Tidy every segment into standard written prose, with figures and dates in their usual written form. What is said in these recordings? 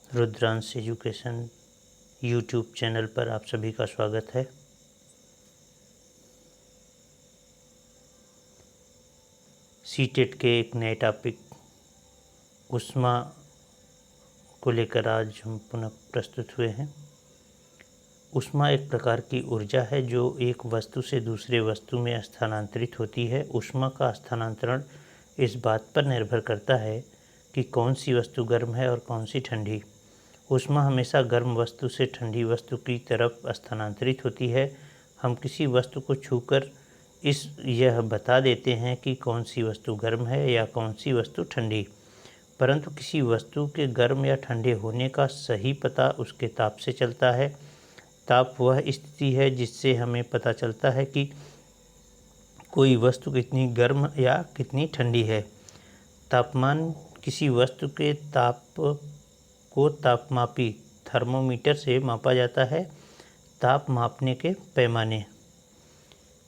Rudransh education YouTube channel पर आप सभी का स्वागत है। सीटेट के एक नए टॉपिक ऊष्मा को लेकर आज हम पुनः प्रस्तुत हुए हैं। ऊष्मा एक प्रकार की ऊर्जा है जो एक वस्तु से दूसरे वस्तु में स्थानांतरित होती है। ऊष्मा का स्थानांतरण इस बात पर निर्भर करता है कि कौन सी वस्तु गर्म है और कौन सी ठंडी। ऊष्मा हमेशा गर्म वस्तु से ठंडी वस्तु की तरफ स्थानांतरित होती है। हम किसी वस्तु को छूकर यह बता देते हैं कि कौन सी वस्तु गर्म है या कौन सी वस्तु ठंडी, परंतु किसी वस्तु के गर्म या ठंडे होने का सही पता उसके ताप से चलता है। ताप वह स्थिति है जिससे हमें पता चलता है कि कोई वस्तु कितनी गर्म या कितनी ठंडी है। तापमान किसी वस्तु के ताप को तापमापी थर्मोमीटर से मापा जाता है। ताप मापने के पैमाने,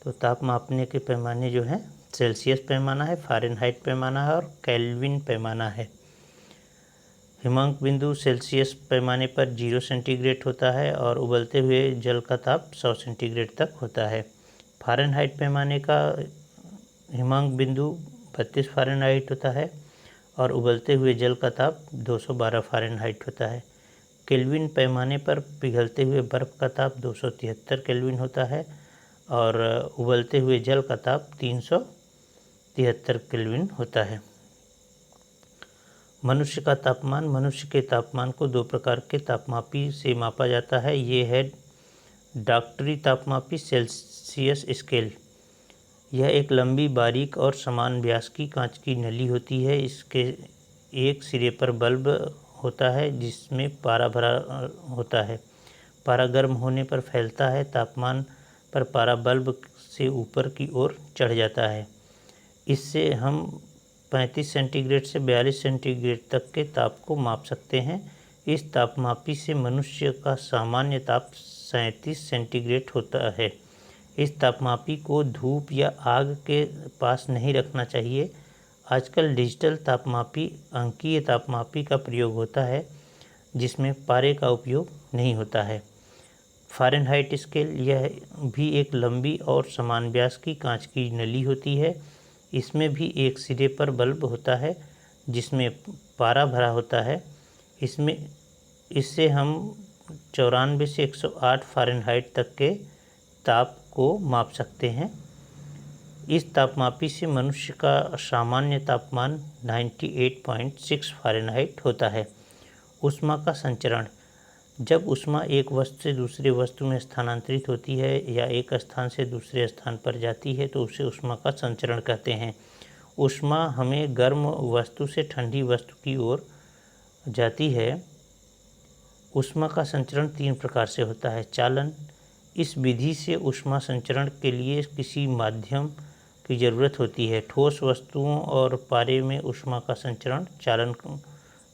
तो ताप मापने के पैमाने जो है सेल्सियस पैमाना है, फ़ारेनहाइट पैमाना है और केल्विन पैमाना है। हिमांक बिंदु सेल्सियस पैमाने पर 0 सेंटीग्रेड होता है और उबलते हुए जल का ताप 100 सेंटीग्रेड तक होता है। फ़ारेनहाइट पैमाने का हिमांक बिंदु 32 फ़ारेनहाइट होता है और उबलते हुए जल का ताप 212 फ़ारेनहाइट होता है। केल्विन पैमाने पर पिघलते हुए बर्फ़ का ताप 273 केल्विन होता है और उबलते हुए जल का ताप 373 केल्विन होता है। मनुष्य का तापमान, मनुष्य के तापमान को दो प्रकार के तापमापी से मापा जाता है। ये है डॉक्टरी तापमापी सेल्सियस स्केल। यह एक लंबी, बारीक और समान व्यास की कांच की नली होती है। इसके एक सिरे पर बल्ब होता है जिसमें पारा भरा होता है। पारा गर्म होने पर फैलता है। तापमान पर पारा बल्ब से ऊपर की ओर चढ़ जाता है। इससे हम 35 सेंटीग्रेड से 42 सेंटीग्रेड तक के ताप को माप सकते हैं। इस तापमापी से मनुष्य का सामान्य ताप 37 सेंटीग्रेड होता है। इस तापमापी को धूप या आग के पास नहीं रखना चाहिए। आजकल डिजिटल तापमापी, अंकीय तापमापी का प्रयोग होता है जिसमें पारे का उपयोग नहीं होता है। फ़ारेनहाइट स्केल, यह भी एक लंबी और समान व्यास की कांच की नली होती है। इसमें भी एक सिरे पर बल्ब होता है जिसमें पारा भरा होता है। इससे हम 94 से 108 फ़ारेनहाइट तक के ताप को माप सकते हैं। इस तापमापी से मनुष्य का सामान्य तापमान 98.6 फ़ारेनहाइट होता है। ऊष्मा का संचरण, जब ऊष्मा एक वस्तु से दूसरे वस्तु में स्थानांतरित होती है या एक स्थान से दूसरे स्थान पर जाती है तो उसे ऊष्मा का संचरण कहते हैं। ऊष्मा हमें गर्म वस्तु से ठंडी वस्तु की ओर जाती है। ऊष्मा का संचरण 3 प्रकार से होता है। चालन, इस विधि से ऊष्मा संचरण के लिए किसी माध्यम की ज़रूरत होती है। ठोस वस्तुओं और पारे में ऊष्मा का संचरण चालन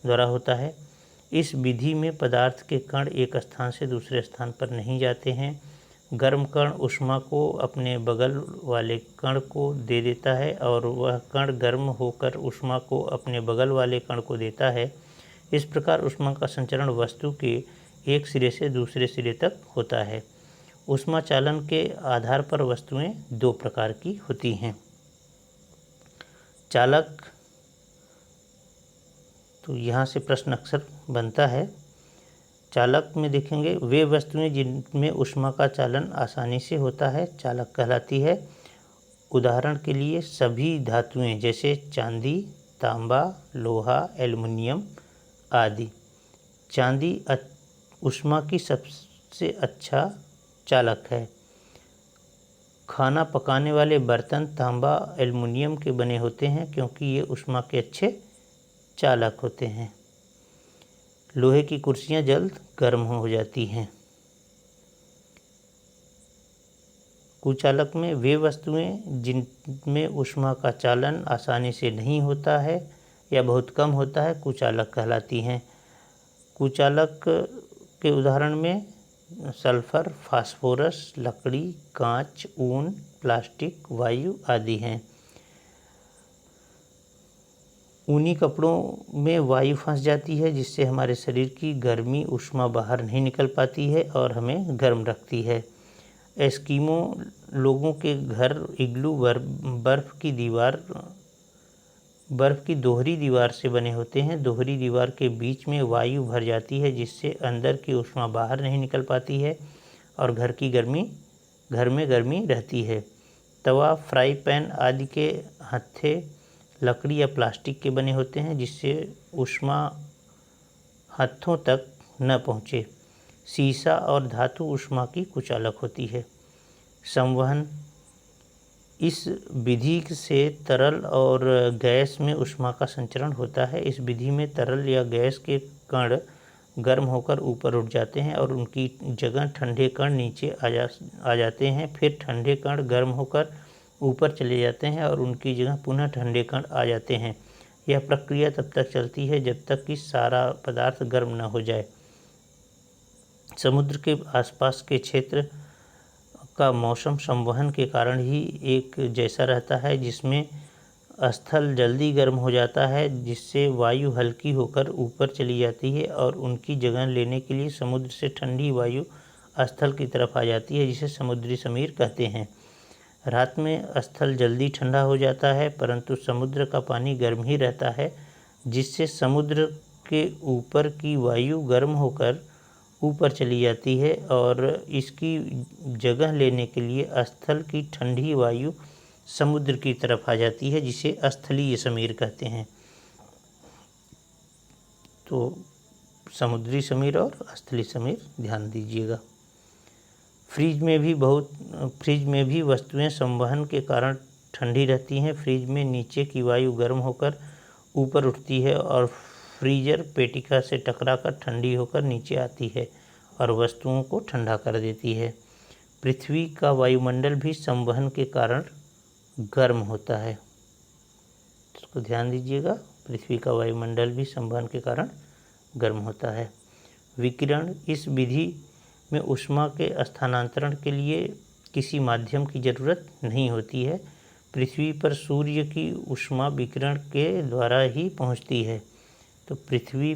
द्वारा होता है। इस विधि में पदार्थ के कण एक स्थान से दूसरे स्थान पर नहीं जाते हैं। गर्म कण ऊष्मा को अपने बगल वाले कण को दे देता है और वह कण गर्म होकर ऊष्मा को अपने बगल वाले कण को देता है। इस प्रकार ऊष्मा का संचरण वस्तु के एक सिरे से दूसरे सिरे तक होता है। ऊष्मा चालन के आधार पर वस्तुएं 2 प्रकार की होती हैं। चालक, तो यहाँ से प्रश्न अक्सर बनता है। चालक में देखेंगे वे वस्तुएं जिनमें ऊष्मा का चालन आसानी से होता है चालक कहलाती है। उदाहरण के लिए सभी धातुएं जैसे चांदी, तांबा, लोहा, एल्युमिनियम आदि। चांदी ऊष्मा की सबसे अच्छा चालक है। खाना पकाने वाले बर्तन तांबा, एल्युमिनियम के बने होते हैं क्योंकि ये ऊष्मा के अच्छे चालक होते हैं। लोहे की कुर्सियां जल्द गर्म हो जाती हैं। कुचालक में वे वस्तुएं जिनमें ऊष्मा का चालन आसानी से नहीं होता है या बहुत कम होता है कुचालक कहलाती हैं। कुचालक के उदाहरण में सल्फर, फास्फोरस, लकड़ी, कांच, ऊन, प्लास्टिक, वायु आदि हैं। ऊनी कपड़ों में वायु फंस जाती है, जिससे हमारे शरीर की गर्मी ऊष्मा बाहर नहीं निकल पाती है और हमें गर्म रखती है। एस्किमो लोगों के घर इग्लू बर्फ़ की दोहरी दीवार से बने होते हैं। दोहरी दीवार के बीच में वायु भर जाती है, जिससे अंदर की ऊष्मा बाहर नहीं निकल पाती है और घर में गर्मी रहती है। तवा, फ्राई पैन आदि के हत्थे लकड़ी या प्लास्टिक के बने होते हैं, जिससे ऊष्मा हत्थों तक न पहुँचे। शीशा और धातु ऊष्मा की कुछ अलग होती है। संवहन, इस विधि से तरल और गैस में ऊष्मा का संचरण होता है। इस विधि में तरल या गैस के कण गर्म होकर ऊपर उठ जाते हैं और उनकी जगह ठंडे कण नीचे आ जाते हैं। फिर ठंडे कण गर्म होकर ऊपर चले जाते हैं और उनकी जगह पुनः ठंडे कण आ जाते हैं। यह प्रक्रिया तब तक चलती है जब तक कि सारा पदार्थ गर्म न हो जाए। समुद्र के आसपास के क्षेत्र का मौसम संवहन के कारण ही एक जैसा रहता है, जिसमें स्थल जल्दी गर्म हो जाता है, जिससे वायु हल्की होकर ऊपर चली जाती है और उनकी जगह लेने के लिए समुद्र से ठंडी वायु स्थल की तरफ आ जाती है, जिसे समुद्री समीर कहते हैं। रात में स्थल जल्दी ठंडा हो जाता है, परंतु समुद्र का पानी गर्म ही रहता है, जिससे समुद्र के ऊपर की वायु गर्म होकर ऊपर चली जाती है और इसकी जगह लेने के लिए स्थल की ठंडी वायु समुद्र की तरफ आ जाती है, जिसे स्थलीय समीर कहते हैं। तो समुद्री समीर और स्थलीय समीर ध्यान दीजिएगा। फ्रिज में भी वस्तुएं संवहन के कारण ठंडी रहती हैं। फ्रिज में नीचे की वायु गर्म होकर ऊपर उठती है और फ्रीजर पेटिका से टकराकर ठंडी होकर नीचे आती है और वस्तुओं को ठंडा कर देती है। पृथ्वी का वायुमंडल भी संवहन के कारण गर्म होता है। इसको ध्यान दीजिएगा, पृथ्वी का वायुमंडल भी संवहन के कारण गर्म होता है। विकिरण, इस विधि में ऊष्मा के स्थानांतरण के लिए किसी माध्यम की जरूरत नहीं होती है। पृथ्वी पर सूर्य की ऊष्मा विकिरण के द्वारा ही पहुंचती है। तो पृथ्वी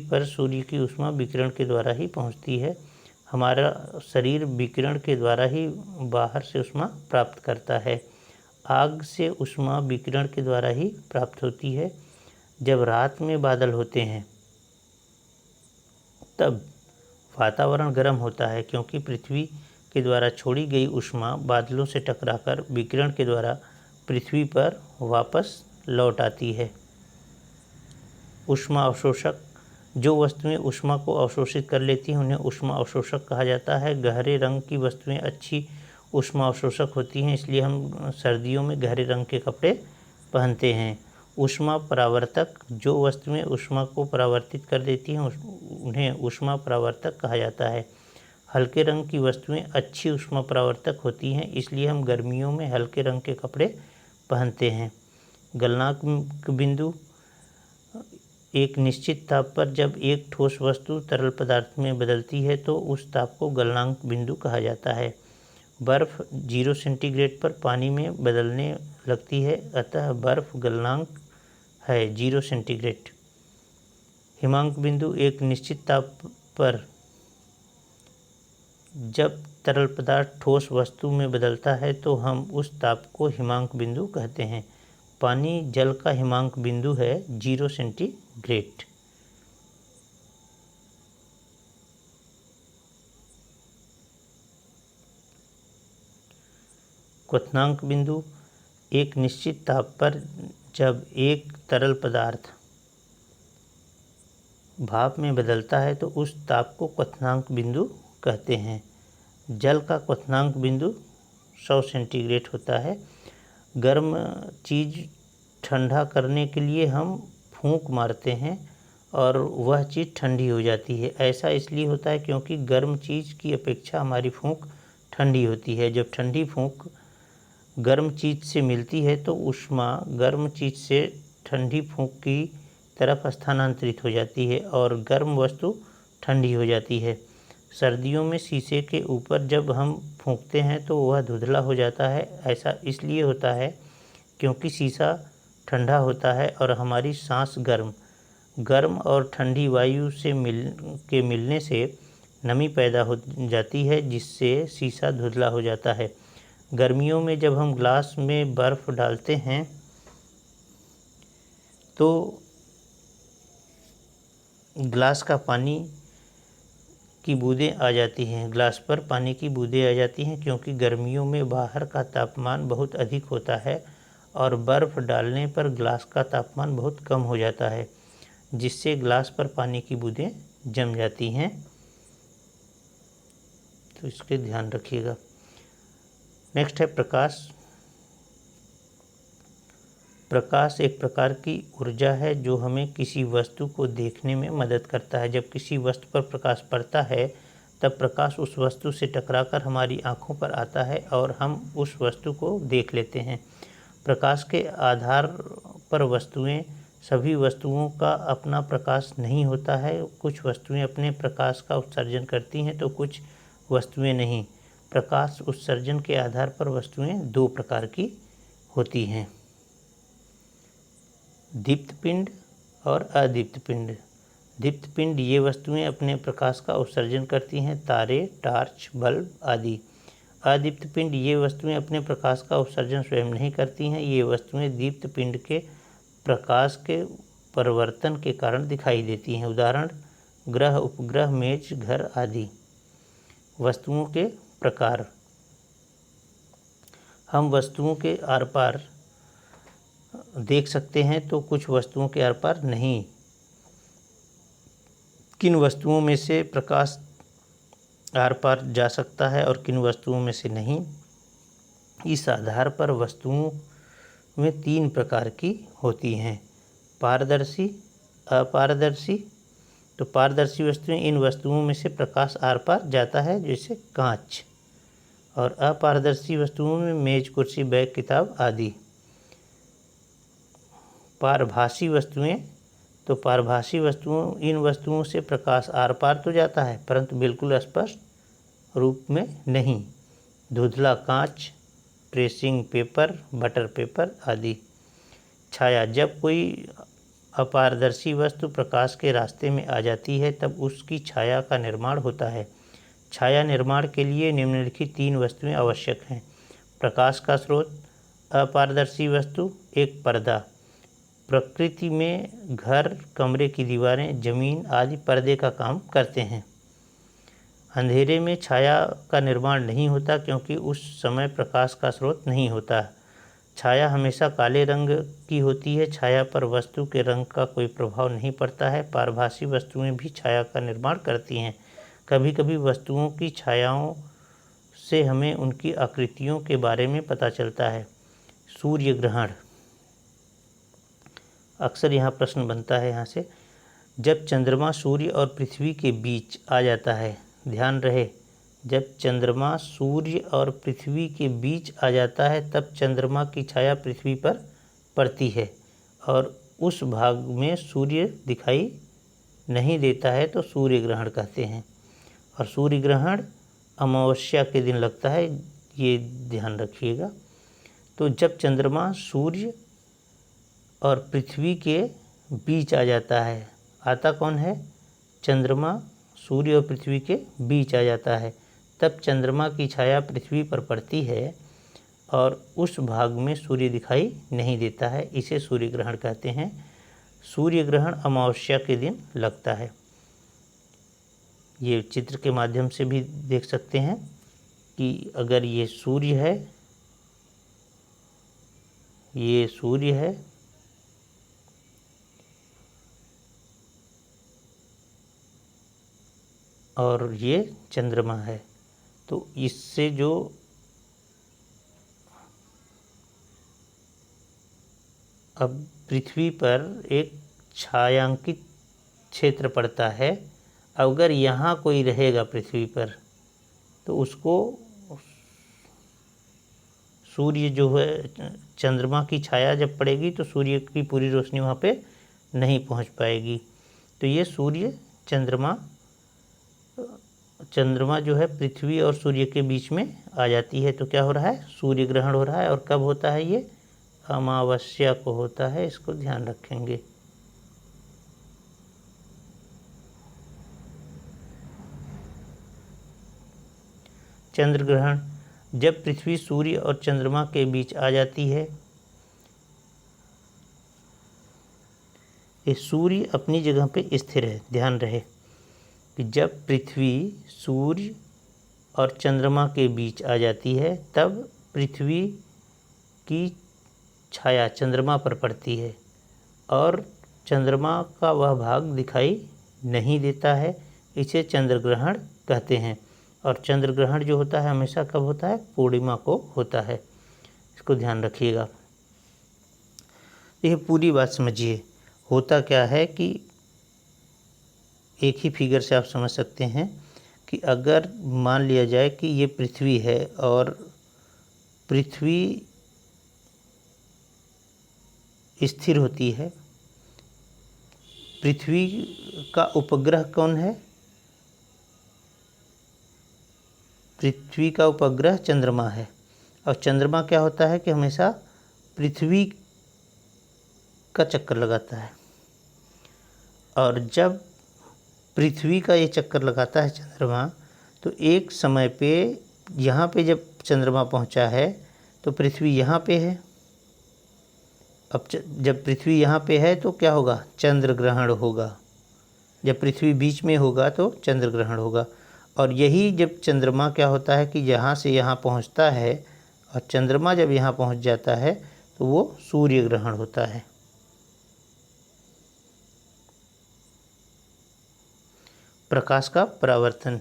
पर सूर्य की ऊष्मा विकिरण के द्वारा ही पहुंचती है। हमारा शरीर विकिरण के द्वारा ही बाहर से ऊष्मा प्राप्त करता है। आग से ऊष्मा विकिरण के द्वारा ही प्राप्त होती है। जब रात में बादल होते हैं तब वातावरण गर्म होता है, क्योंकि पृथ्वी के द्वारा छोड़ी गई ऊष्मा बादलों से टकराकर विकिरण के द्वारा पृथ्वी पर वापस लौट आती है। ऊष्मा अवशोषक, जो वस्तुएं ऊष्मा को अवशोषित कर लेती हैं उन्हें ऊष्मा अवशोषक कहा जाता है। गहरे रंग की वस्तुएं अच्छी ऊष्मा अवशोषक होती हैं, इसलिए हम सर्दियों में गहरे रंग के कपड़े पहनते हैं। ऊष्मा परावर्तक, जो वस्तुएं ऊष्मा को परावर्तित कर देती हैं उन्हें ऊष्मा परावर्तक कहा जाता है। हल्के रंग की वस्तुएं अच्छी ऊष्मा परावर्तक होती हैं, इसलिए हम गर्मियों में हल्के रंग के कपड़े पहनते हैं। गलनांक बिंदु, एक निश्चित ताप पर जब एक ठोस वस्तु तरल पदार्थ में बदलती है तो उस ताप को गलनांक बिंदु कहा जाता है। बर्फ़ 0 सेंटीग्रेड पर पानी में बदलने लगती है, अतः बर्फ़ गलनांक है 0 सेंटीग्रेड। हिमांक बिंदु, एक निश्चित ताप पर जब तरल पदार्थ ठोस वस्तु में बदलता है तो हम उस ताप को हिमांक बिंदु कहते हैं। पानी जल का हिमांक बिंदु है 0 सेंटीग्रेड। क्वथनांक बिंदु, एक निश्चित ताप पर जब एक तरल पदार्थ भाप में बदलता है तो उस ताप को क्वथनांक बिंदु कहते हैं। जल का क्वथनांक बिंदु 100 सेंटीग्रेड होता है। गर्म चीज़ ठंडा करने के लिए हम फूंक मारते हैं और वह चीज़ ठंडी हो जाती है। ऐसा इसलिए होता है क्योंकि गर्म चीज़ की अपेक्षा हमारी फूंक ठंडी होती है। जब ठंडी फूंक गर्म चीज़ से मिलती है तो ऊष्मा गर्म चीज़ से ठंडी फूंक की तरफ स्थानांतरित हो जाती है और गर्म वस्तु ठंडी हो जाती है। सर्दियों में शीशे के ऊपर जब हम फूंकते हैं तो वह धुंधला हो जाता है। ऐसा इसलिए होता है क्योंकि शीशा ठंडा होता है और हमारी सांस गर्म और ठंडी वायु से मिलने से नमी पैदा हो जाती है, जिससे शीशा धुंधला हो जाता है। गर्मियों में जब हम ग्लास में बर्फ़ डालते हैं तो ग्लास का पानी की बूंदें आ जाती हैं, ग्लास पर पानी की बूंदें आ जाती हैं, क्योंकि गर्मियों में बाहर का तापमान बहुत अधिक होता है और बर्फ़ डालने पर ग्लास का तापमान बहुत कम हो जाता है, जिससे ग्लास पर पानी की बूंदें जम जाती हैं। तो इसके ध्यान रखिएगा। नेक्स्ट है प्रकाश। प्रकाश एक प्रकार की ऊर्जा है जो हमें किसी वस्तु को देखने में मदद करता है। जब किसी वस्तु पर प्रकाश पड़ता है तब प्रकाश उस वस्तु से टकराकर हमारी आँखों पर आता है और हम उस वस्तु को देख लेते हैं। प्रकाश के आधार पर सभी वस्तुओं का अपना प्रकाश नहीं होता है। कुछ वस्तुएं अपने प्रकाश का उत्सर्जन करती हैं तो कुछ वस्तुएं नहीं। प्रकाश उत्सर्जन के आधार पर वस्तुएं दो प्रकार की होती हैं, दीप्त पिंड और अदीप्त पिंड। दीप्त पिंड ये वस्तुएं अपने प्रकाश का उत्सर्जन करती हैं, तारे, टार्च, बल्ब आदि। अदीप्त पिंड ये वस्तुएं अपने प्रकाश का उत्सर्जन स्वयं नहीं करती हैं। ये वस्तुएं दीप्त पिंड के प्रकाश के परिवर्तन के कारण दिखाई देती हैं। उदाहरण ग्रह, उपग्रह, मेज, घर आदि। वस्तुओं के प्रकार। हम वस्तुओं के आर पार देख सकते हैं तो कुछ वस्तुओं के आर पार नहीं। किन वस्तुओं में से प्रकाश आर पार जा सकता है और किन वस्तुओं में से नहीं, इस आधार पर वस्तुओं में तीन प्रकार की होती हैं, पारदर्शी, अपारदर्शी। तो पारदर्शी वस्तुएं इन वस्तुओं में से प्रकाश आर पार जाता है, जैसे कांच। और अपारदर्शी वस्तुओं में मेज, कुर्सी, बैग, किताब आदि। पारभासी वस्तुएं। तो पारभासी वस्तुओं इन वस्तुओं से प्रकाश आर पार तो जाता है परंतु बिल्कुल स्पष्ट रूप में नहीं। धुंधला कांच, ट्रेसिंग पेपर, बटर पेपर आदि। छाया। जब कोई अपारदर्शी वस्तु प्रकाश के रास्ते में आ जाती है तब उसकी छाया का निर्माण होता है। छाया निर्माण के लिए निम्नलिखित तीन वस्तुएं आवश्यक हैं। प्रकाश का स्रोत, अपारदर्शी वस्तु, एक पर्दा। प्रकृति में घर, कमरे की दीवारें, जमीन आदि पर्दे का काम करते हैं। अंधेरे में छाया का निर्माण नहीं होता क्योंकि उस समय प्रकाश का स्रोत नहीं होता। छाया हमेशा काले रंग की होती है। छाया पर वस्तु के रंग का कोई प्रभाव नहीं पड़ता है। पारभासी वस्तुएं भी छाया का निर्माण करती हैं। कभी कभी वस्तुओं की छायाओं से हमें उनकी आकृतियों के बारे में पता चलता है। सूर्य ग्रहण। अक्सर यहाँ प्रश्न बनता है यहाँ से, जब चंद्रमा सूर्य और पृथ्वी के बीच आ जाता है, ध्यान रहे, जब चंद्रमा सूर्य और पृथ्वी के बीच आ जाता है तब चंद्रमा की छाया पृथ्वी पर पड़ती है और उस भाग में सूर्य दिखाई नहीं देता है तो सूर्य ग्रहण कहते हैं। और सूर्य ग्रहण अमावस्या के दिन लगता है, ये ध्यान रखिएगा। तो जब चंद्रमा सूर्य और पृथ्वी के बीच आ जाता है, आता कौन है? चंद्रमा सूर्य और पृथ्वी के बीच आ जाता है, तब चंद्रमा की छाया पृथ्वी पर पड़ती है और उस भाग में सूर्य दिखाई नहीं देता है, इसे सूर्य ग्रहण कहते हैं। सूर्य ग्रहण अमावस्या के दिन लगता है। ये चित्र के माध्यम से भी देख सकते हैं कि अगर ये सूर्य है, ये सूर्य है और ये चंद्रमा है, तो इससे जो अब पृथ्वी पर एक छायांकित क्षेत्र पड़ता है, अगर यहाँ कोई रहेगा पृथ्वी पर तो उसको सूर्य जो है, चंद्रमा की छाया जब पड़ेगी तो सूर्य की पूरी रोशनी वहाँ पे नहीं पहुँच पाएगी। तो ये सूर्य चंद्रमा चंद्रमा जो है पृथ्वी और सूर्य के बीच में आ जाती है तो क्या हो रहा है, सूर्य ग्रहण हो रहा है। और कब होता है ये, अमावस्या को होता है, इसको ध्यान रखेंगे। चंद्र ग्रहण जब पृथ्वी सूर्य और चंद्रमा के बीच आ जाती है। ये सूर्य अपनी जगह पे स्थिर है, ध्यान रहे कि जब पृथ्वी सूर्य और चंद्रमा के बीच आ जाती है तब पृथ्वी की छाया चंद्रमा पर पड़ती है और चंद्रमा का वह भाग दिखाई नहीं देता है, इसे चंद्र ग्रहण कहते हैं। और चंद्र ग्रहण जो होता है हमेशा कब होता है, पूर्णिमा को होता है, इसको ध्यान रखिएगा। यह पूरी बात समझिए। होता क्या है कि एक ही फिगर से आप समझ सकते हैं कि अगर मान लिया जाए कि ये पृथ्वी है और पृथ्वी स्थिर होती है। पृथ्वी का उपग्रह कौन है, पृथ्वी का उपग्रह चंद्रमा है। और चंद्रमा क्या होता है कि हमेशा पृथ्वी का चक्कर लगाता है। और जब पृथ्वी का ये चक्कर लगाता है चंद्रमा, तो एक समय पे यहाँ पे जब चंद्रमा पहुँचा है तो पृथ्वी यहाँ पे है। अब जब पृथ्वी यहाँ पे है तो क्या होगा, चंद्र ग्रहण होगा। जब पृथ्वी बीच में होगा तो चंद्र ग्रहण होगा। और यही जब चंद्रमा क्या होता है कि यहाँ से यहाँ पहुँचता है और चंद्रमा जब यहाँ पहुँच जाता है तो वो सूर्य ग्रहण होता है। प्रकाश का परावर्तन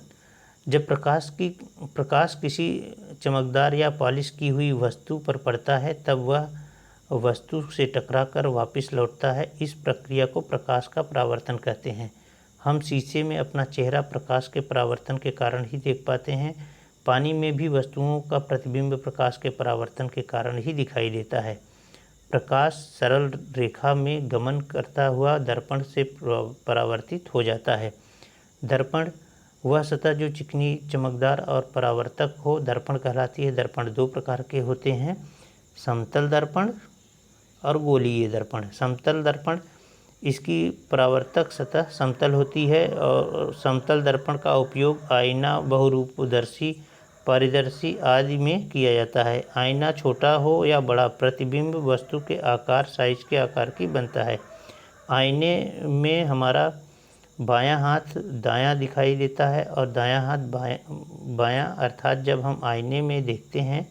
जब प्रकाश किसी चमकदार या पॉलिश की हुई वस्तु पर पड़ता है तब वह वस्तु से टकराकर वापस लौटता है। इस प्रक्रिया को प्रकाश का परावर्तन कहते हैं। हम शीशे में अपना चेहरा प्रकाश के परावर्तन के कारण ही देख पाते हैं। पानी में भी वस्तुओं का प्रतिबिंब प्रकाश के परावर्तन के कारण ही दिखाई देता है। प्रकाश सरल रेखा में गमन करता हुआ दर्पण से परावर्तित हो जाता है। दर्पण वह सतह जो चिकनी, चमकदार और परावर्तक हो दर्पण कहलाती है। दर्पण दो प्रकार के होते हैं, समतल दर्पण और गोलीय दर्पण। समतल दर्पण इसकी परावर्तक सतह समतल होती है और समतल दर्पण का उपयोग आईना, बहुरूपदर्शी, पारदर्शी आदि में किया जाता है। आईना छोटा हो या बड़ा, प्रतिबिंब वस्तु के आकार, साइज के आकार की बनता है। आईने में हमारा बायां हाथ दायां दिखाई देता है और दायां हाथ बायां, अर्थात जब हम आईने में देखते हैं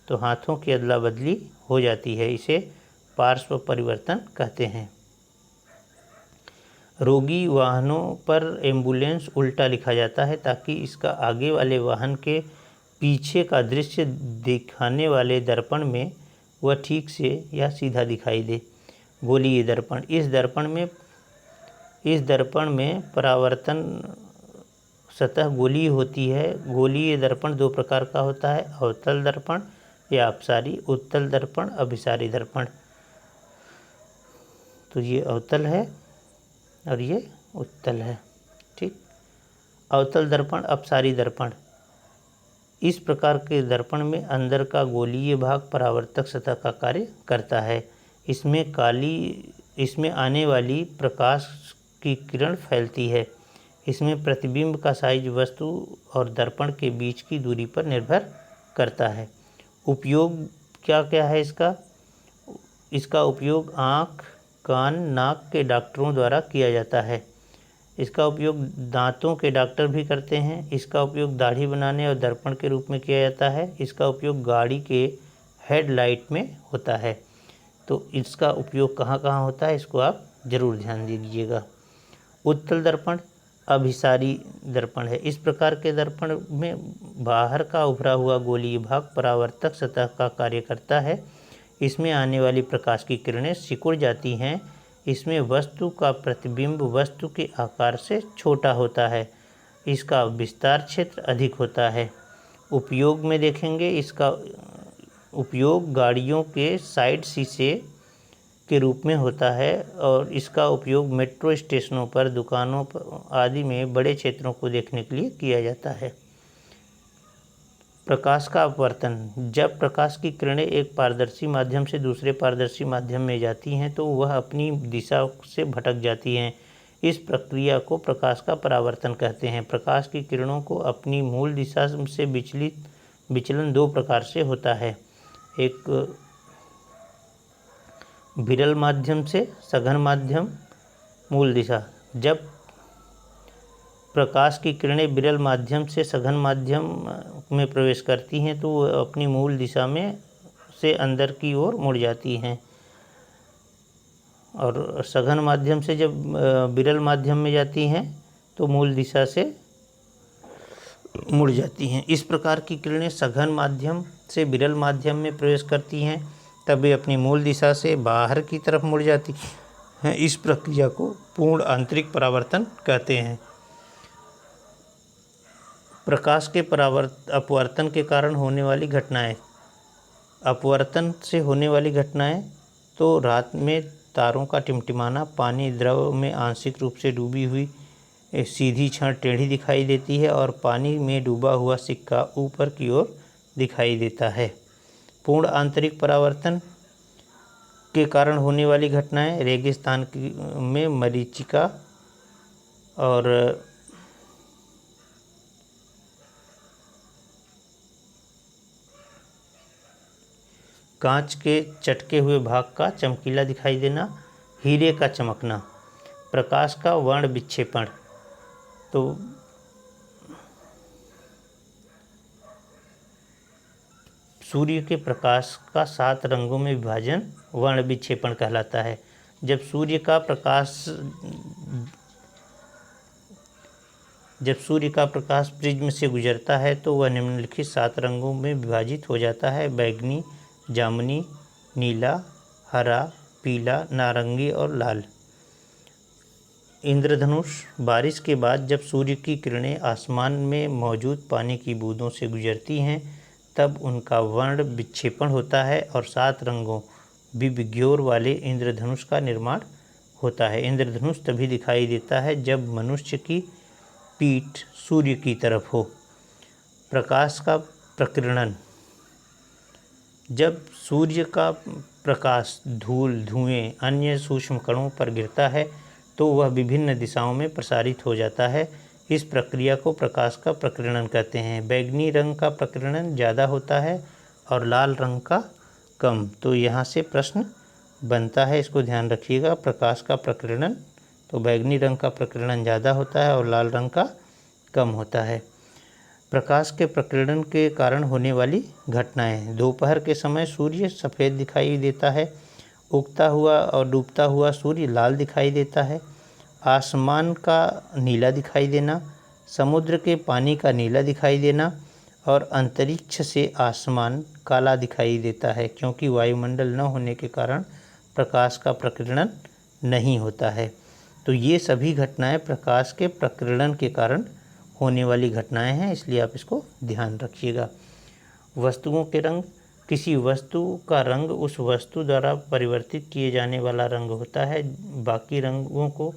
तो हाथों की अदला बदली हो जाती है। इसे पार्श्व परिवर्तन कहते हैं। रोगी वाहनों पर एम्बुलेंस उल्टा लिखा जाता है ताकि इसका आगे वाले वाहन के पीछे का दृश्य दिखाने वाले दर्पण में वह ठीक से या सीधा दिखाई दे। गोलीय दर्पण इस दर्पण में परावर्तन सतह गोलीय होती है। गोलीय दर्पण दो प्रकार का होता है, अवतल दर्पण या अपसारी, उत्तल दर्पण, अभिसारी दर्पण। तो ये अवतल है और ये उत्तल है, ठीक। अवतल दर्पण, अपसारी दर्पण। इस प्रकार के दर्पण में अंदर का गोलीय भाग परावर्तक सतह का कार्य करता है। इसमें आने वाली प्रकाश की किरण फैलती है। इसमें प्रतिबिंब का साइज वस्तु और दर्पण के बीच की दूरी पर निर्भर करता है। उपयोग क्या क्या है इसका उपयोग आँख, कान, नाक के डॉक्टरों द्वारा किया जाता है। इसका उपयोग दांतों के डॉक्टर भी करते हैं। इसका उपयोग दाढ़ी बनाने और दर्पण के रूप में किया जाता है। इसका उपयोग गाड़ी के हेडलाइट में होता है। तो इसका उपयोग कहाँ कहाँ होता है, इसको आप ज़रूर ध्यान दीजिएगा। उत्तल दर्पण अभिसारी दर्पण है। इस प्रकार के दर्पण में बाहर का उभरा हुआ गोलीय भाग परावर्तक सतह का कार्य करता है। इसमें आने वाली प्रकाश की किरणें सिकुड़ जाती हैं। इसमें वस्तु का प्रतिबिंब वस्तु के आकार से छोटा होता है। इसका विस्तार क्षेत्र अधिक होता है। उपयोग में देखेंगे, इसका उपयोग गाड़ियों के साइड शीशे के रूप में होता है और इसका उपयोग मेट्रो स्टेशनों पर, दुकानों आदि में बड़े क्षेत्रों को देखने के लिए किया जाता है। प्रकाश का अपवर्तन। जब प्रकाश की किरणें एक पारदर्शी माध्यम से दूसरे पारदर्शी माध्यम में जाती हैं तो वह अपनी दिशा से भटक जाती हैं। इस प्रक्रिया को प्रकाश का परावर्तन कहते हैं। प्रकाश की किरणों को अपनी मूल दिशा से विचलन दो प्रकार से होता है, एक विरल माध्यम से सघन माध्यम। मूल दिशा। जब प्रकाश की किरणें विरल माध्यम से सघन माध्यम में प्रवेश करती हैं तो वह अपनी मूल दिशा में से अंदर की ओर मुड़ जाती हैं, और सघन माध्यम से जब विरल माध्यम में जाती हैं तो मूल दिशा से मुड़ जाती हैं। इस प्रकार की किरणें सघन माध्यम से विरल माध्यम में प्रवेश करती हैं तब वे अपनी मूल दिशा से बाहर की तरफ मुड़ जाती हैं। इस प्रक्रिया को पूर्ण आंतरिक परावर्तन कहते हैं। प्रकाश के अपवर्तन के कारण होने वाली घटनाएं। अपवर्तन से होने वाली घटनाएं तो रात में तारों का टिमटिमाना, पानी द्रव में आंशिक रूप से डूबी हुई सीधी छड़ टेढ़ी दिखाई देती है और पानी में डूबा हुआ सिक्का ऊपर की ओर दिखाई देता है। पूर्ण आंतरिक परावर्तन के कारण होने वाली घटनाएं। रेगिस्तान में मरीचिका और कांच के चटके हुए भाग का चमकीला दिखाई देना, हीरे का चमकना। प्रकाश का वर्ण विक्षेपण। तो सूर्य के प्रकाश का 7 रंगों में विभाजन वर्ण विक्षेपण कहलाता है। जब सूर्य का प्रकाश प्रिज्म से गुजरता है तो वह निम्नलिखित 7 रंगों में विभाजित हो जाता है: बैगनी, जामुनी, नीला, हरा, पीला, नारंगी और लाल। इंद्रधनुष। बारिश के बाद जब सूर्य की किरणें आसमान में मौजूद पानी की बूंदों से गुजरती हैं तब उनका वर्ण विक्षेपण होता है और 7 रंगों विबग्योर वाले इंद्रधनुष का निर्माण होता है। इंद्रधनुष तभी दिखाई देता है जब मनुष्य की पीठ सूर्य की तरफ हो। प्रकाश का प्रकीर्णन। जब सूर्य का प्रकाश धूल, धुएं, अन्य सूक्ष्म कणों पर गिरता है तो वह विभिन्न दिशाओं में प्रसारित हो जाता है। इस प्रक्रिया को प्रकाश का प्रकीर्णन कहते हैं। बैगनी रंग का प्रकीर्णन ज़्यादा होता है और लाल रंग का कम। तो यहाँ से प्रश्न बनता है, इसको ध्यान रखिएगा। प्रकाश का प्रकीर्णन, तो बैगनी रंग का प्रकीर्णन ज़्यादा होता है और लाल रंग का कम होता है। प्रकाश के प्रकीर्णन के कारण होने वाली घटनाएं। दोपहर के समय सूर्य सफ़ेद दिखाई देता है। उगता हुआ और डूबता हुआ सूर्य लाल दिखाई देता है। आसमान का नीला दिखाई देना, समुद्र के पानी का नीला दिखाई देना और अंतरिक्ष से आसमान काला दिखाई देता है, क्योंकि वायुमंडल न होने के कारण प्रकाश का प्रकीर्णन नहीं होता है। तो ये सभी घटनाएं प्रकाश के प्रकीर्णन के कारण होने वाली घटनाएं हैं, इसलिए आप इसको ध्यान रखिएगा। वस्तुओं के रंग। किसी वस्तु का रंग उस वस्तु द्वारा परिवर्तित किए जाने वाला रंग होता है। बाकी रंगों को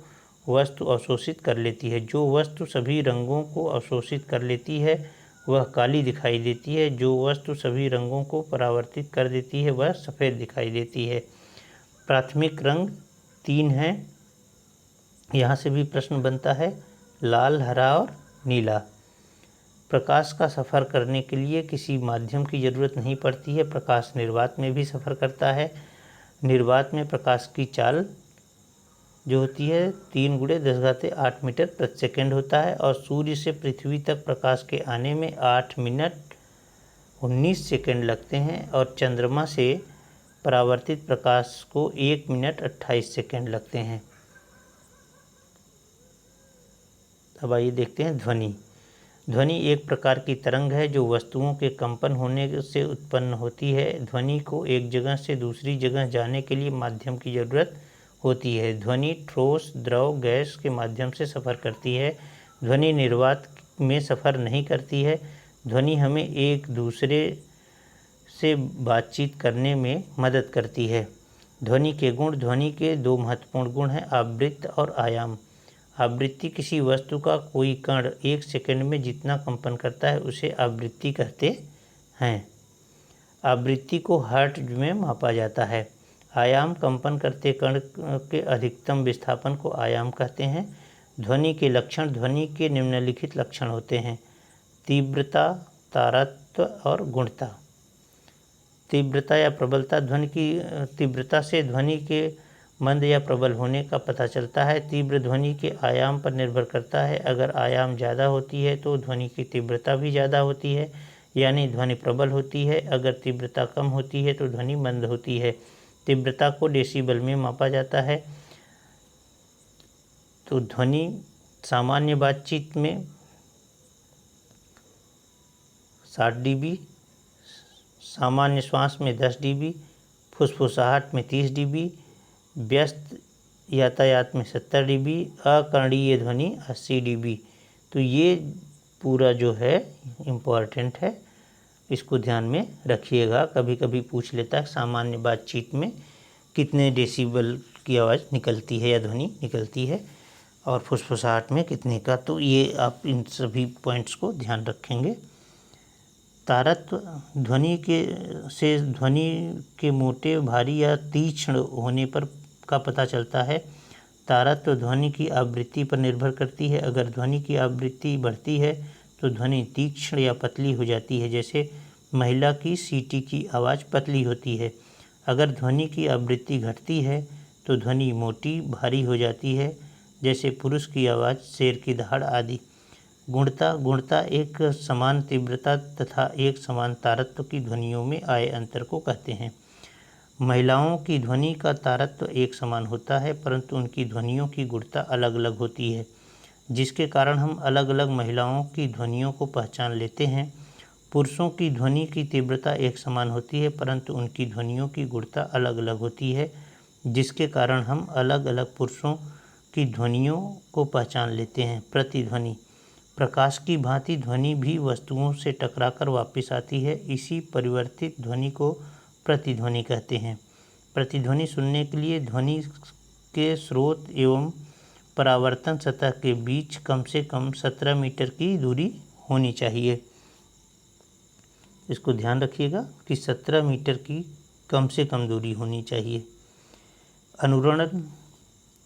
वस्तु अवशोषित कर लेती है। जो वस्तु सभी रंगों को अवशोषित कर लेती है वह काली दिखाई देती है। जो वस्तु सभी रंगों को परावर्तित कर देती है वह सफ़ेद दिखाई देती है। प्राथमिक रंग 3 हैं। यहाँ से भी प्रश्न बनता है, लाल, हरा और नीला। प्रकाश का सफ़र करने के लिए किसी माध्यम की ज़रूरत नहीं पड़ती है। प्रकाश निर्वात में भी सफ़र करता है। निर्वात में प्रकाश की चाल जो होती है 3 × 10⁸ मीटर प्रति सेकंड होता है और सूर्य से पृथ्वी तक प्रकाश के आने में 8 मिनट 19 सेकंड लगते हैं और चंद्रमा से परावर्तित प्रकाश को 1 मिनट 28 सेकंड लगते हैं। अब आइए देखते हैं ध्वनि। ध्वनि एक प्रकार की तरंग है जो वस्तुओं के कंपन होने से उत्पन्न होती है। ध्वनि को एक जगह से दूसरी जगह जाने के लिए माध्यम की ज़रूरत होती है। ध्वनि ठोस, द्रव, गैस के माध्यम से सफ़र करती है। ध्वनि निर्वात में सफ़र नहीं करती है। ध्वनि हमें एक दूसरे से बातचीत करने में मदद करती है। ध्वनि के गुण। ध्वनि के दो महत्वपूर्ण गुण हैं, आवृत्ति और आयाम। आवृत्ति किसी वस्तु का कोई कण 1 सेकंड में जितना कंपन करता है उसे आवृत्ति कहते हैं। आवृत्ति को हर्ट्ज में मापा जाता है। आयाम कंपन करते कण के अधिकतम विस्थापन को आयाम कहते हैं। ध्वनि के लक्षण। ध्वनि के निम्नलिखित लक्षण होते हैं, तीव्रता, तारतम्य और गुणता। तीव्रता या प्रबलता। ध्वनि की तीव्रता से ध्वनि के मंद या प्रबल होने का पता चलता है। तीव्र ध्वनि के आयाम पर निर्भर करता है। अगर आयाम ज़्यादा होती है तो ध्वनि की तीव्रता भी ज़्यादा होती है, यानी ध्वनि प्रबल होती है। अगर तीव्रता कम होती है तो ध्वनि मंद होती है। तीव्रता को डेसिबल में मापा जाता है। तो ध्वनि सामान्य बातचीत में 60 dB, सामान्य श्वास में 10 dB, फुसफुसाहट में 30 dB, व्यस्त यातायात में 70 dB, अकर्णीय ध्वनि 80 dB। तो ये पूरा जो है इम्पॉर्टेंट है, इसको ध्यान में रखिएगा। कभी कभी पूछ लेता है सामान्य बातचीत में कितने डेसिबल की आवाज़ निकलती है या ध्वनि निकलती है, और फुसफुसाहट में कितने का। तो ये आप इन सभी पॉइंट्स को ध्यान रखेंगे। तारतम्य। ध्वनि के मोटे, भारी या तीक्ष्ण होने पर का पता चलता है। तारतम्य ध्वनि की आवृत्ति पर निर्भर करती है। अगर ध्वनि की आवृत्ति बढ़ती है तो ध्वनि तीक्ष्ण या पतली हो जाती है, जैसे महिला की सीटी की आवाज़ पतली होती है। अगर ध्वनि की आवृत्ति घटती है तो ध्वनि मोटी, भारी हो जाती है, जैसे पुरुष की आवाज़, शेर की दहाड़ आदि। गुणता। गुणता एक समान तीव्रता तथा एक समान तारतम्य की ध्वनियों में आए अंतर को कहते हैं। महिलाओं की ध्वनि का तारतम्य एक समान होता है, परंतु उनकी ध्वनियों की गुणता अलग अलग होती है, जिसके कारण हम अलग अलग महिलाओं की ध्वनियों को पहचान लेते हैं। पुरुषों की ध्वनि की तीव्रता एक समान होती है, परंतु उनकी ध्वनियों की गुणता अलग अलग होती है, जिसके कारण हम अलग अलग पुरुषों की ध्वनियों को पहचान लेते हैं। प्रतिध्वनि। प्रकाश की भांति ध्वनि भी वस्तुओं से टकराकर वापस आती है। इसी परिवर्तित ध्वनि को प्रतिध्वनि कहते हैं। प्रतिध्वनि सुनने के लिए ध्वनि के स्रोत एवं परावर्तन सतह के बीच कम से कम 17 मीटर की दूरी होनी चाहिए। इसको ध्यान रखिएगा कि 17 मीटर की कम से कम दूरी होनी चाहिए। अनुरणन।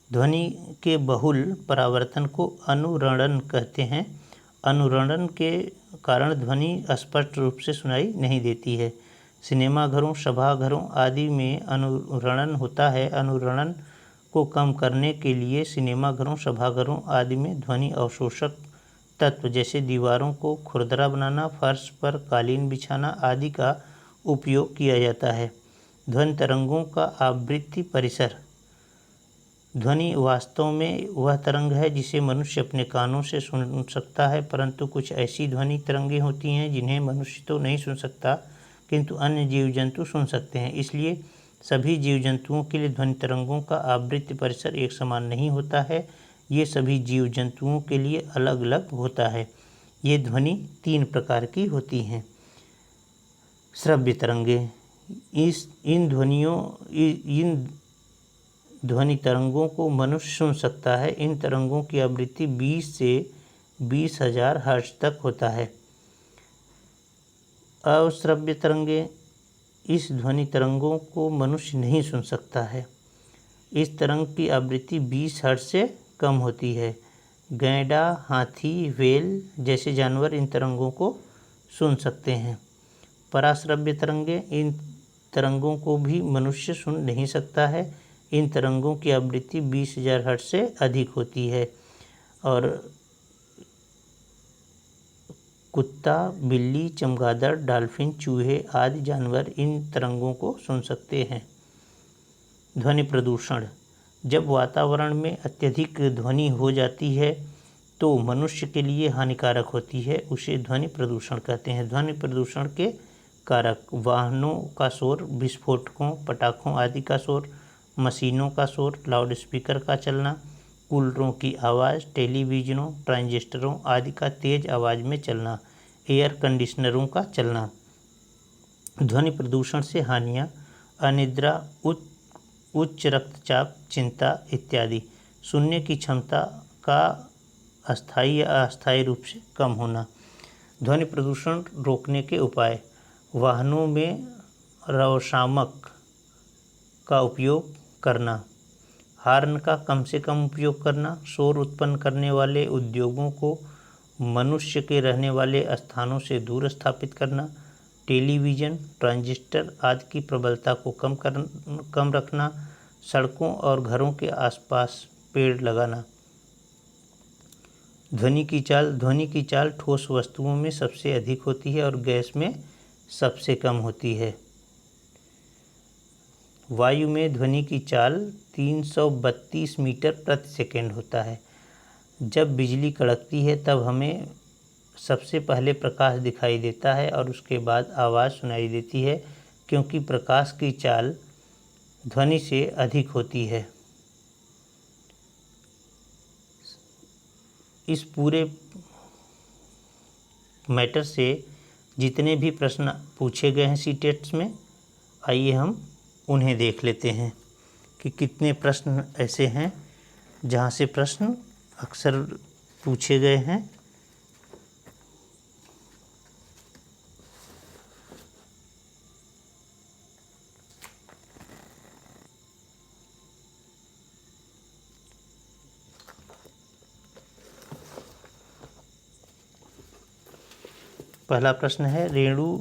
ध्वनि के बहुल परावर्तन को अनुरणन कहते हैं। अनुरणन के कारण ध्वनि स्पष्ट रूप से सुनाई नहीं देती है। सिनेमाघरों, सभाघरों आदि में अनुरणन होता है। अनुरणन को कम करने के लिए सिनेमाघरों, सभाघरों आदि में ध्वनि अवशोषक तत्व जैसे दीवारों को खुरदरा बनाना, फर्श पर कालीन बिछाना आदि का उपयोग किया जाता है। ध्वनि तरंगों का आवृत्ति परिसर। ध्वनि वास्तव में वह तरंग है जिसे मनुष्य अपने कानों से सुन सकता है, परंतु कुछ ऐसी ध्वनि तरंगें होती हैं जिन्हें मनुष्य तो नहीं सुन सकता, किंतु अन्य जीव जंतु सुन सकते हैं। इसलिए सभी जीव जंतुओं के लिए ध्वनि तरंगों का आवृत्ति परिसर एक समान नहीं होता है। ये सभी जीव जंतुओं के लिए अलग अलग होता है। ये ध्वनि 3 प्रकार की होती हैं। श्रव्य तरंगें। इन ध्वनि तरंगों को मनुष्य सुन सकता है। इन तरंगों की आवृत्ति 20 से 20,000 हर्ट्ज तक होता है। अश्रव्य तरंगें। इस ध्वनि तरंगों को मनुष्य नहीं सुन सकता है। इस तरंग की आवृत्ति 20 हर्ट्ज से कम होती है। गैंडा, हाथी, व्हेल जैसे जानवर इन तरंगों को सुन सकते हैं। पराश्रव्य तरंगें। इन तरंगों को भी मनुष्य सुन नहीं सकता है। इन तरंगों की आवृत्ति 20,000 हर्ट्ज से अधिक होती है और कुत्ता, बिल्ली, चमगादड़, डॉल्फिन, चूहे आदि जानवर इन तरंगों को सुन सकते हैं। ध्वनि प्रदूषण। जब वातावरण में अत्यधिक ध्वनि हो जाती है तो मनुष्य के लिए हानिकारक होती है, उसे ध्वनि प्रदूषण कहते हैं। ध्वनि प्रदूषण के कारक वाहनों का शोर, विस्फोटकों, पटाखों आदि का शोर, मशीनों का शोर, लाउडस्पीकर का चलना, कूलरों की आवाज़, टेलीविज़नों, ट्रांजिस्टरों आदि का तेज़ आवाज़ में चलना, एयर कंडीशनरों का चलना। ध्वनि प्रदूषण से हानियाँ। अनिद्रा, उच्च रक्तचाप, चिंता इत्यादि। सुनने की क्षमता का अस्थायी या अस्थायी रूप से कम होना। ध्वनि प्रदूषण रोकने के उपाय। वाहनों में रवशामक का उपयोग करना। हॉर्न का कम से कम उपयोग करना। शोर उत्पन्न करने वाले उद्योगों को मनुष्य के रहने वाले स्थानों से दूर स्थापित करना। टेलीविज़न, ट्रांजिस्टर आदि की प्रबलता को कम रखना। सड़कों और घरों के आसपास पेड़ लगाना। ध्वनि की चाल ठोस वस्तुओं में सबसे अधिक होती है और गैस में सबसे कम होती है। वायु में ध्वनि की चाल 332 मीटर प्रति सेकंड होता है। जब बिजली कड़कती है तब हमें सबसे पहले प्रकाश दिखाई देता है और उसके बाद आवाज़ सुनाई देती है, क्योंकि प्रकाश की चाल ध्वनि से अधिक होती है। इस पूरे मैटर से जितने भी प्रश्न पूछे गए हैं सीटेट्स में, आइए हम उन्हें देख लेते हैं कि कितने प्रश्न ऐसे हैं जहाँ से प्रश्न अक्सर पूछे गए हैं। पहला प्रश्न है, रेणु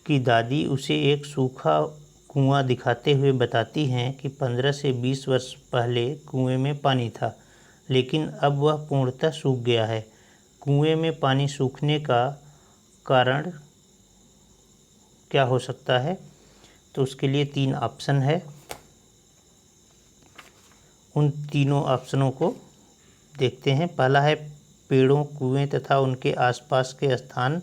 की दादी उसे एक सूखा कुआं दिखाते हुए बताती हैं कि 15 से 20 वर्ष पहले कुएं में पानी था, लेकिन अब वह पूर्णतः सूख गया है। कुएं में पानी सूखने का कारण क्या हो सकता है? तो उसके लिए 3 ऑप्शन है। उन तीनों ऑप्शनों को देखते हैं। पहला है, पेड़ों, कुएं तथा उनके आसपास के स्थान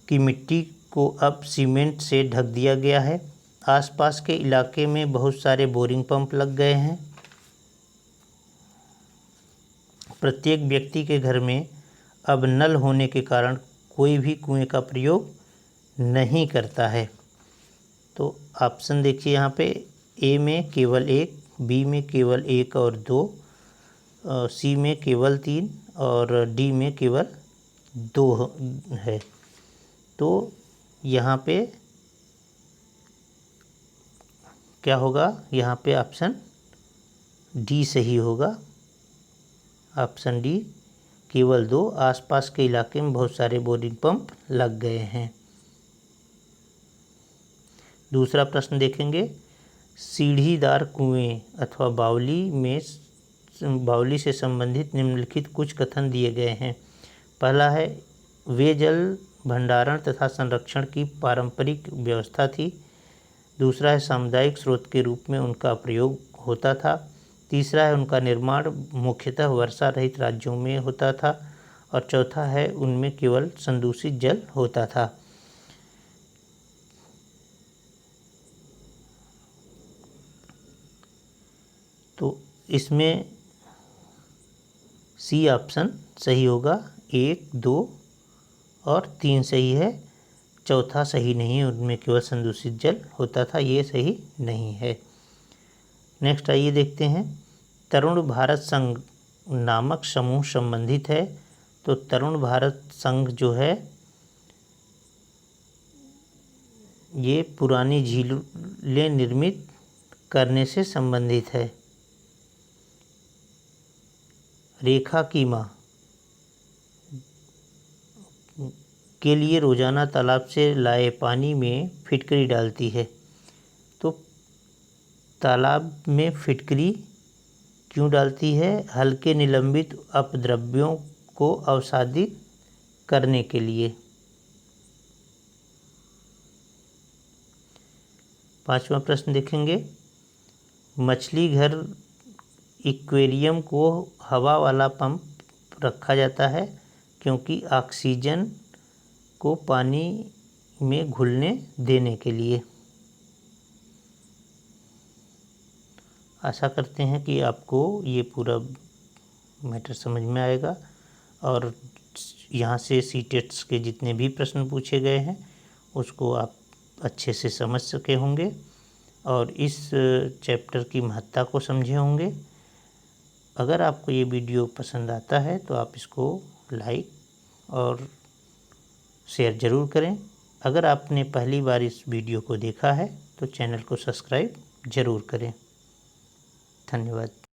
की मिट्टी को अब सीमेंट से ढक दिया गया है। आसपास के इलाके में बहुत सारे बोरिंग पंप लग गए हैं। प्रत्येक व्यक्ति के घर में अब नल होने के कारण कोई भी कुएं का प्रयोग नहीं करता है। तो ऑप्शन देखिए यहाँ पे, ए में केवल 1, बी में केवल 1 और 2, सी में केवल 3 और डी में केवल 2 है। तो यहाँ पे क्या होगा? यहाँ पे ऑप्शन डी सही होगा। ऑप्शन डी, केवल 2। आसपास के इलाके में बहुत सारे बोरिंग पंप लग गए हैं। दूसरा प्रश्न देखेंगे, सीढ़ीदार कुएं अथवा बावली से संबंधित निम्नलिखित कुछ कथन दिए गए हैं। पहला है, वे जल भंडारण तथा संरक्षण की पारंपरिक व्यवस्था थी। दूसरा है, सामुदायिक स्रोत के रूप में उनका प्रयोग होता था। तीसरा है, उनका निर्माण मुख्यतः वर्षा रहित राज्यों में होता था। और चौथा है, उनमें केवल संदूषित जल होता था। तो इसमें सी ऑप्शन सही होगा। 1, 2 और 3 सही है, चौथा सही नहीं है, उनमें केवल संदूषित जल होता था, ये सही नहीं है। नेक्स्ट आइए देखते हैं, तरुण भारत संघ नामक समूह संबंधित है। तो तरुण भारत संघ जो है ये पुरानी झीलें निर्मित करने से संबंधित है। रेखा की माँ के लिए रोजाना तालाब से लाए पानी में फिटकरी डालती है। तो तालाब में फिटकरी क्यों डालती है? हल्के निलंबित अपद्रव्यों को अवसादित करने के लिए। पांचवा प्रश्न देखेंगे, मछली घर एक्वेरियम को हवा वाला पंप रखा जाता है क्योंकि ऑक्सीजन को पानी में घुलने देने के लिए। आशा करते हैं कि आपको ये पूरा मैटर समझ में आएगा और यहाँ से सीटेट्स के जितने भी प्रश्न पूछे गए हैं उसको आप अच्छे से समझ सके होंगे और इस चैप्टर की महत्ता को समझे होंगे। अगर आपको ये वीडियो पसंद आता है तो आप इसको लाइक और शेयर ज़रूर करें। अगर आपने पहली बार इस वीडियो को देखा है तो चैनल को सब्सक्राइब ज़रूर करें। धन्यवाद।